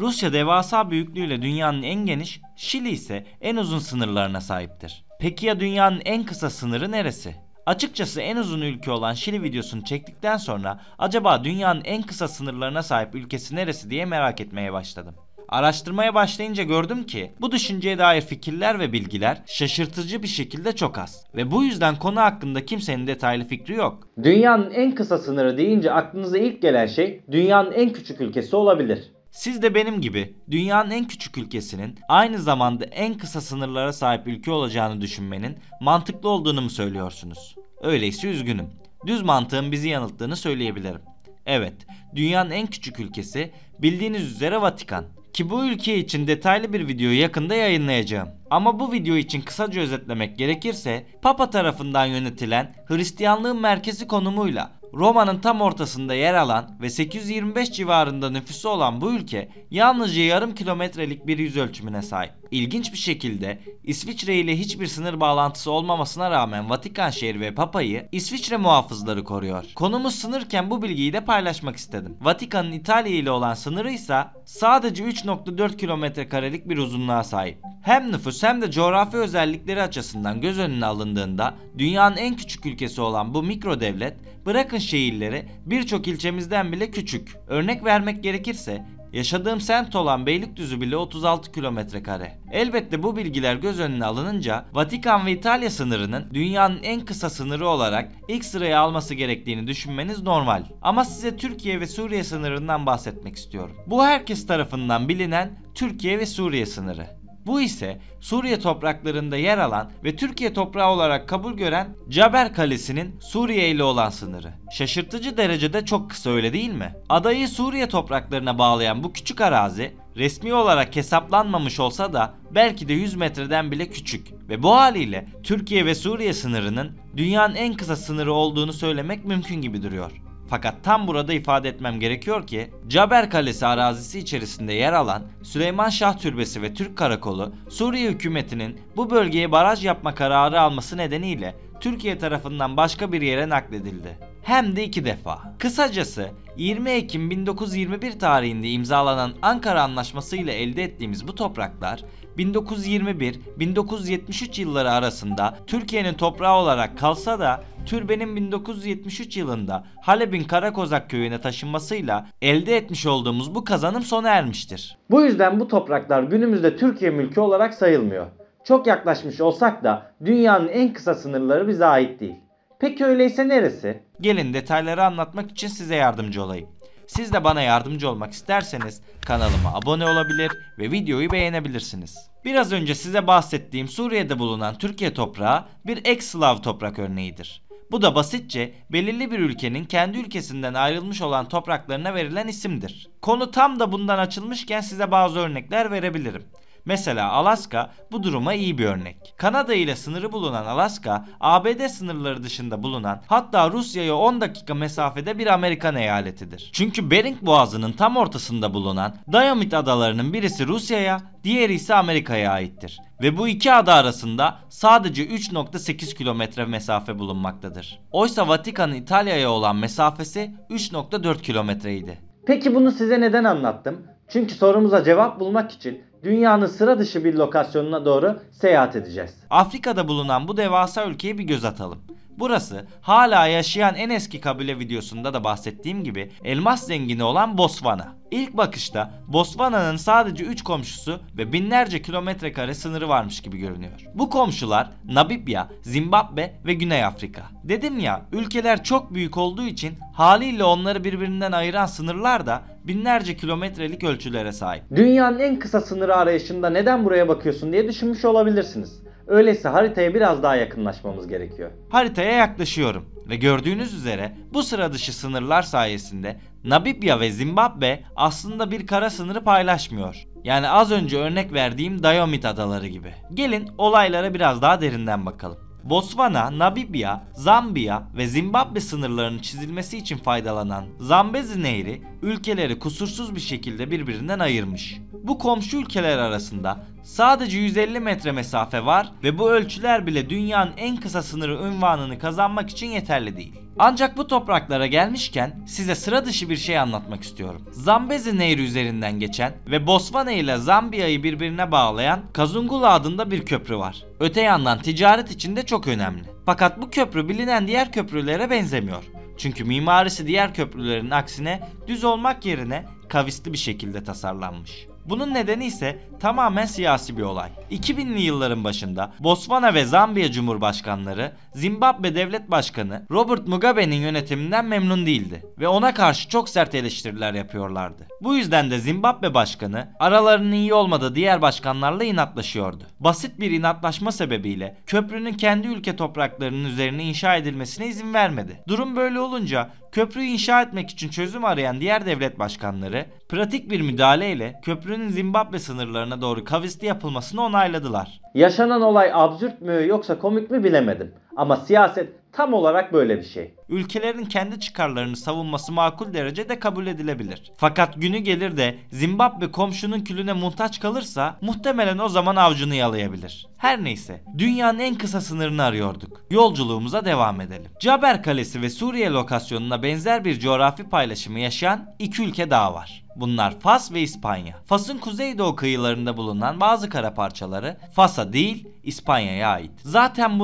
Rusya devasa büyüklüğüyle dünyanın en geniş, Şili ise en uzun sınırlarına sahiptir. Peki ya dünyanın en kısa sınırı neresi? Açıkçası en uzun ülke olan Şili videosunu çektikten sonra acaba dünyanın en kısa sınırlarına sahip ülkesi neresi diye merak etmeye başladım. Araştırmaya başlayınca gördüm ki bu düşünceye dair fikirler ve bilgiler şaşırtıcı bir şekilde çok az. Ve bu yüzden konu hakkında kimsenin detaylı fikri yok. Dünyanın en kısa sınırı deyince aklınıza ilk gelen şey dünyanın en küçük ülkesi olabilir. Siz de benim gibi dünyanın en küçük ülkesinin aynı zamanda en kısa sınırlara sahip ülke olacağını düşünmenin mantıklı olduğunu mu söylüyorsunuz? Öyleyse üzgünüm. Düz mantığın bizi yanılttığını söyleyebilirim. Evet, dünyanın en küçük ülkesi bildiğiniz üzere Vatikan. Ki bu ülke için detaylı bir videoyu yakında yayınlayacağım. Ama bu video için kısaca özetlemek gerekirse Papa tarafından yönetilen Hristiyanlığın merkezi konumuyla Roma'nın tam ortasında yer alan ve 825 civarında nüfusu olan bu ülke yalnızca yarım kilometrelik bir yüz ölçümüne sahip. İlginç bir şekilde İsviçre ile hiçbir sınır bağlantısı olmamasına rağmen Vatikan şehri ve Papa'yı İsviçre muhafızları koruyor. Konumuz sınırken bu bilgiyi de paylaşmak istedim. Vatikan'ın İtalya ile olan sınırı ise sadece 3.4 kilometre karelik bir uzunluğa sahip. Hem nüfus hem de coğrafi özellikleri açısından göz önüne alındığında dünyanın en küçük ülkesi olan bu mikro devlet bırakın şehirleri birçok ilçemizden bile küçük. Örnek vermek gerekirse yaşadığım semt olan Beylikdüzü bile 36 kilometre kare. Elbette bu bilgiler göz önüne alınınca Vatikan ve İtalya sınırının dünyanın en kısa sınırı olarak ilk sıraya alması gerektiğini düşünmeniz normal. Ama size Türkiye ve Suriye sınırından bahsetmek istiyorum. Bu herkes tarafından bilinen Türkiye ve Suriye sınırı. Bu ise Suriye topraklarında yer alan ve Türkiye toprağı olarak kabul gören Caber Kalesi'nin Suriye ile olan sınırı. Şaşırtıcı derecede çok kısa, öyle değil mi? Adayı Suriye topraklarına bağlayan bu küçük arazi resmi olarak hesaplanmamış olsa da belki de 100 metreden bile küçük ve bu haliyle Türkiye ve Suriye sınırının dünyanın en kısa sınırı olduğunu söylemek mümkün gibi duruyor. Fakat tam burada ifade etmem gerekiyor ki Caber Kalesi arazisi içerisinde yer alan Süleyman Şah Türbesi ve Türk Karakolu Suriye hükümetinin bu bölgeye baraj yapma kararı alması nedeniyle Türkiye tarafından başka bir yere nakledildi. Hem de 2 defa. Kısacası 20 Ekim 1921 tarihinde imzalanan Ankara Anlaşması ile elde ettiğimiz bu topraklar 1921-1973 yılları arasında Türkiye'nin toprağı olarak kalsa da türbenin 1973 yılında Halep'in Karakozak köyüne taşınmasıyla elde etmiş olduğumuz bu kazanım sona ermiştir. Bu yüzden bu topraklar günümüzde Türkiye mülkü olarak sayılmıyor. Çok yaklaşmış olsak da dünyanın en kısa sınırları bize ait değil. Peki öyleyse neresi? Gelin detayları anlatmak için size yardımcı olayım. Siz de bana yardımcı olmak isterseniz kanalıma abone olabilir ve videoyu beğenebilirsiniz. Biraz önce size bahsettiğim Suriye'de bulunan Türkiye toprağı bir ex-Slav toprak örneğidir. Bu da basitçe belirli bir ülkenin kendi ülkesinden ayrılmış olan topraklarına verilen isimdir. Konu tam da bundan açılmışken size bazı örnekler verebilirim. Mesela Alaska bu duruma iyi bir örnek. Kanada ile sınırı bulunan Alaska, ABD sınırları dışında bulunan, hatta Rusya'ya 10 dakika mesafede bir Amerikan eyaletidir. Çünkü Bering Boğazı'nın tam ortasında bulunan Diomit adalarının birisi Rusya'ya, diğeri ise Amerika'ya aittir. Ve bu iki ada arasında sadece 3.8 kilometre mesafe bulunmaktadır. Oysa Vatikan'ın İtalya'ya olan mesafesi 3.4 kilometreydi. Peki bunu size neden anlattım? Çünkü sorumuza cevap bulmak için dünyanın sıra dışı bir lokasyonuna doğru seyahat edeceğiz. Afrika'da bulunan bu devasa ülkeye bir göz atalım. Burası hala yaşayan en eski kabile videosunda da bahsettiğim gibi elmas zengini olan Botswana. İlk bakışta Botswana'nın sadece 3 komşusu ve binlerce kilometre kare sınırı varmış gibi görünüyor. Bu komşular Namibya, Zimbabwe ve Güney Afrika. Dedim ya, ülkeler çok büyük olduğu için haliyle onları birbirinden ayıran sınırlar da binlerce kilometrelik ölçülere sahip. Dünyanın en kısa sınırı arayışında neden buraya bakıyorsun diye düşünmüş olabilirsiniz. Öyleyse haritaya biraz daha yakınlaşmamız gerekiyor. Haritaya yaklaşıyorum ve gördüğünüz üzere bu sıra dışı sınırlar sayesinde Namibya ve Zimbabwe aslında bir kara sınırı paylaşmıyor. Yani az önce örnek verdiğim Diomit adaları gibi. Gelin olaylara biraz daha derinden bakalım. Botswana, Namibya, Zambiya ve Zimbabwe sınırlarının çizilmesi için faydalanan Zambezi Nehri ülkeleri kusursuz bir şekilde birbirinden ayırmış. Bu komşu ülkeler arasında sadece 150 metre mesafe var ve bu ölçüler bile dünyanın en kısa sınırı unvanını kazanmak için yeterli değil. Ancak bu topraklara gelmişken size sıra dışı bir şey anlatmak istiyorum. Zambezi Nehri üzerinden geçen ve Botswana ile Zambiya'yı birbirine bağlayan Kazungula adında bir köprü var. Öte yandan ticaret için de çok önemli. Fakat bu köprü bilinen diğer köprülere benzemiyor. Çünkü mimarisi diğer köprülerin aksine düz olmak yerine kavisli bir şekilde tasarlanmış. Bunun nedeni ise tamamen siyasi bir olay. 2000'li yılların başında Botswana ve Zambiya Cumhurbaşkanları Zimbabwe Devlet Başkanı Robert Mugabe'nin yönetiminden memnun değildi ve ona karşı çok sert eleştiriler yapıyorlardı. Bu yüzden de Zimbabwe Başkanı aralarının iyi olmadığı diğer başkanlarla inatlaşıyordu. Basit bir inatlaşma sebebiyle köprünün kendi ülke topraklarının üzerine inşa edilmesine izin vermedi. Durum böyle olunca köprüyü inşa etmek için çözüm arayan diğer devlet başkanları pratik bir müdahaleyle köprünün Zimbabwe sınırlarına doğru kavisli yapılmasını onayladılar. Yaşanan olay absürt mü yoksa komik mi bilemedim. Ama siyaset tam olarak böyle bir şey. Ülkelerin kendi çıkarlarını savunması makul derecede kabul edilebilir. Fakat günü gelir de Zimbabwe komşunun külüne muhtaç kalırsa muhtemelen o zaman avcunu yalayabilir. Her neyse, dünyanın en kısa sınırını arıyorduk. Yolculuğumuza devam edelim. Caber Kalesi ve Suriye lokasyonuna benzer bir coğrafi paylaşımı yaşayan iki ülke daha var. Bunlar Fas ve İspanya. Fas'ın kuzeydoğu kıyılarında bulunan bazı kara parçaları Fas'a değil İspanya'ya ait. Zaten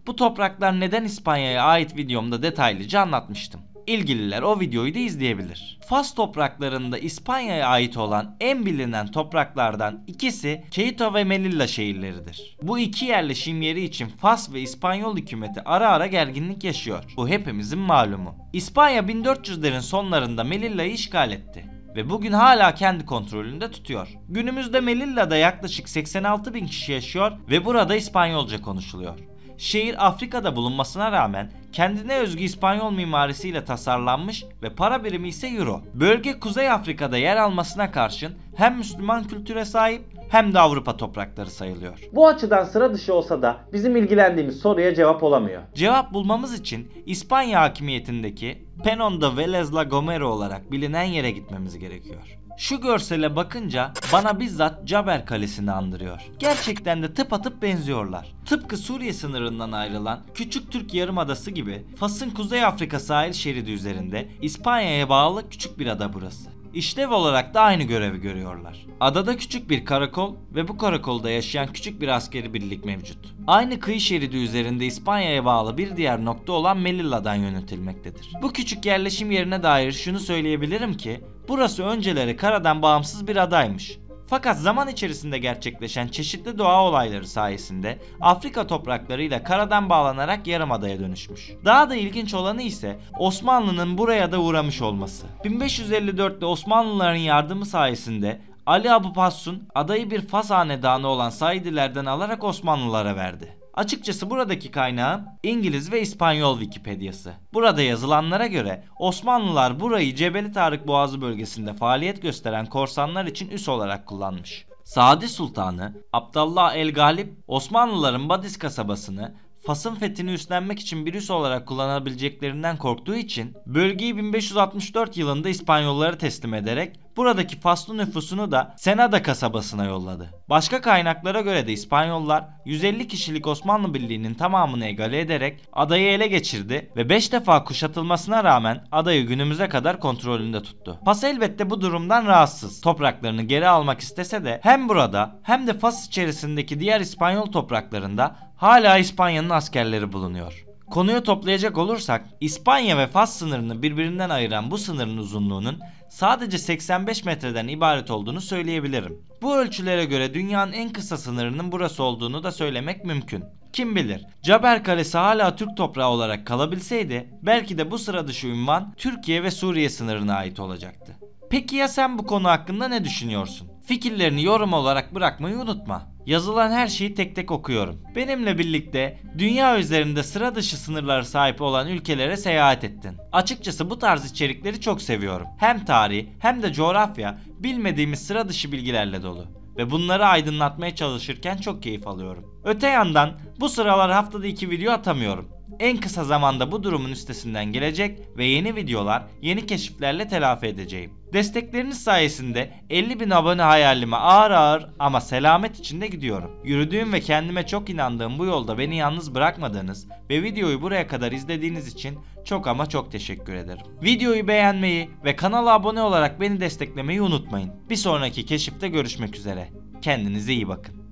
bu topraklar neden İspanya'ya ait videomda detaylıca anlatmıştım. İlgililer o videoyu da izleyebilir. Fas topraklarında İspanya'ya ait olan en bilinen topraklardan ikisi Quito ve Melilla şehirleridir. Bu iki yerleşim yeri için Fas ve İspanyol hükümeti ara ara gerginlik yaşıyor. Bu hepimizin malumu. İspanya 1400'lerin sonlarında Melilla'yı işgal etti ve bugün hala kendi kontrolünde tutuyor. Günümüzde Melilla'da yaklaşık 86 bin kişi yaşıyor ve burada İspanyolca konuşuluyor. Şehir Afrika'da bulunmasına rağmen kendine özgü İspanyol mimarisiyle tasarlanmış ve para birimi ise Euro. Bölge Kuzey Afrika'da yer almasına karşın hem Müslüman kültüre sahip hem de Avrupa toprakları sayılıyor. Bu açıdan sıra dışı olsa da bizim ilgilendiğimiz soruya cevap olamıyor. Cevap bulmamız için İspanya hakimiyetindeki Peñón de Vélez La Gomera olarak bilinen yere gitmemiz gerekiyor. Şu görsele bakınca bana bizzat Caber Kalesi'ni andırıyor. Gerçekten de tıpatıp benziyorlar. Tıpkı Suriye sınırından ayrılan küçük Türk Yarımadası gibi Fas'ın Kuzey Afrika sahil şeridi üzerinde İspanya'ya bağlı küçük bir ada burası. İşlev olarak da aynı görevi görüyorlar. Adada küçük bir karakol ve bu karakolda yaşayan küçük bir askeri birlik mevcut. Aynı kıyı şeridi üzerinde İspanya'ya bağlı bir diğer nokta olan Melilla'dan yönetilmektedir. Bu küçük yerleşim yerine dair şunu söyleyebilirim ki burası önceleri karadan bağımsız bir adaymış. Fakat zaman içerisinde gerçekleşen çeşitli doğa olayları sayesinde Afrika topraklarıyla karadan bağlanarak yarımadaya dönüşmüş. Daha da ilginç olanı ise Osmanlı'nın buraya da uğramış olması. 1554'te Osmanlıların yardımı sayesinde Ali Abupasun adayı bir Fas hanedanı olan Saidilerden alarak Osmanlılara verdi. Açıkçası buradaki kaynağım İngiliz ve İspanyol Wikipedia'sı. Burada yazılanlara göre Osmanlılar burayı Cebeli Tarık Boğazı bölgesinde faaliyet gösteren korsanlar için üs olarak kullanmış. Sadi Sultanı Abdallah el Galip Osmanlıların Badis kasabasını Fas'ın fethini üstlenmek için bir üs olarak kullanabileceklerinden korktuğu için bölgeyi 1564 yılında İspanyollara teslim ederek buradaki Faslı nüfusunu da Senada kasabasına yolladı. Başka kaynaklara göre de İspanyollar 150 kişilik Osmanlı Birliği'nin tamamını egale ederek adayı ele geçirdi ve 5 defa kuşatılmasına rağmen adayı günümüze kadar kontrolünde tuttu. Fas elbette bu durumdan rahatsız. Topraklarını geri almak istese de hem burada hem de Fas içerisindeki diğer İspanyol topraklarında hala İspanya'nın askerleri bulunuyor. Konuyu toplayacak olursak İspanya ve Fas sınırını birbirinden ayıran bu sınırın uzunluğunun sadece 85 metreden ibaret olduğunu söyleyebilirim. Bu ölçülere göre dünyanın en kısa sınırının burası olduğunu da söylemek mümkün. Kim bilir, Caber Kalesi hala Türk toprağı olarak kalabilseydi belki de bu sıra dışı ünvan Türkiye ve Suriye sınırına ait olacaktı. Peki ya sen bu konu hakkında ne düşünüyorsun? Fikirlerini yorum olarak bırakmayı unutma. Yazılan her şeyi tek tek okuyorum. Benimle birlikte dünya üzerinde sıra dışı sınırlara sahip olan ülkelere seyahat ettin. Açıkçası bu tarz içerikleri çok seviyorum. Hem tarih hem de coğrafya bilmediğimiz sıra dışı bilgilerle dolu. Ve bunları aydınlatmaya çalışırken çok keyif alıyorum. Öte yandan bu sıralar haftada 2 video atamıyorum. En kısa zamanda bu durumun üstesinden gelecek ve yeni videolar, yeni keşiflerle telafi edeceğim. Destekleriniz sayesinde 50.000 abone hayalime ağır ağır ama selamet içinde gidiyorum. Yürüdüğüm ve kendime çok inandığım bu yolda beni yalnız bırakmadığınız ve videoyu buraya kadar izlediğiniz için çok ama çok teşekkür ederim. Videoyu beğenmeyi ve kanala abone olarak beni desteklemeyi unutmayın. Bir sonraki keşifte görüşmek üzere. Kendinize iyi bakın.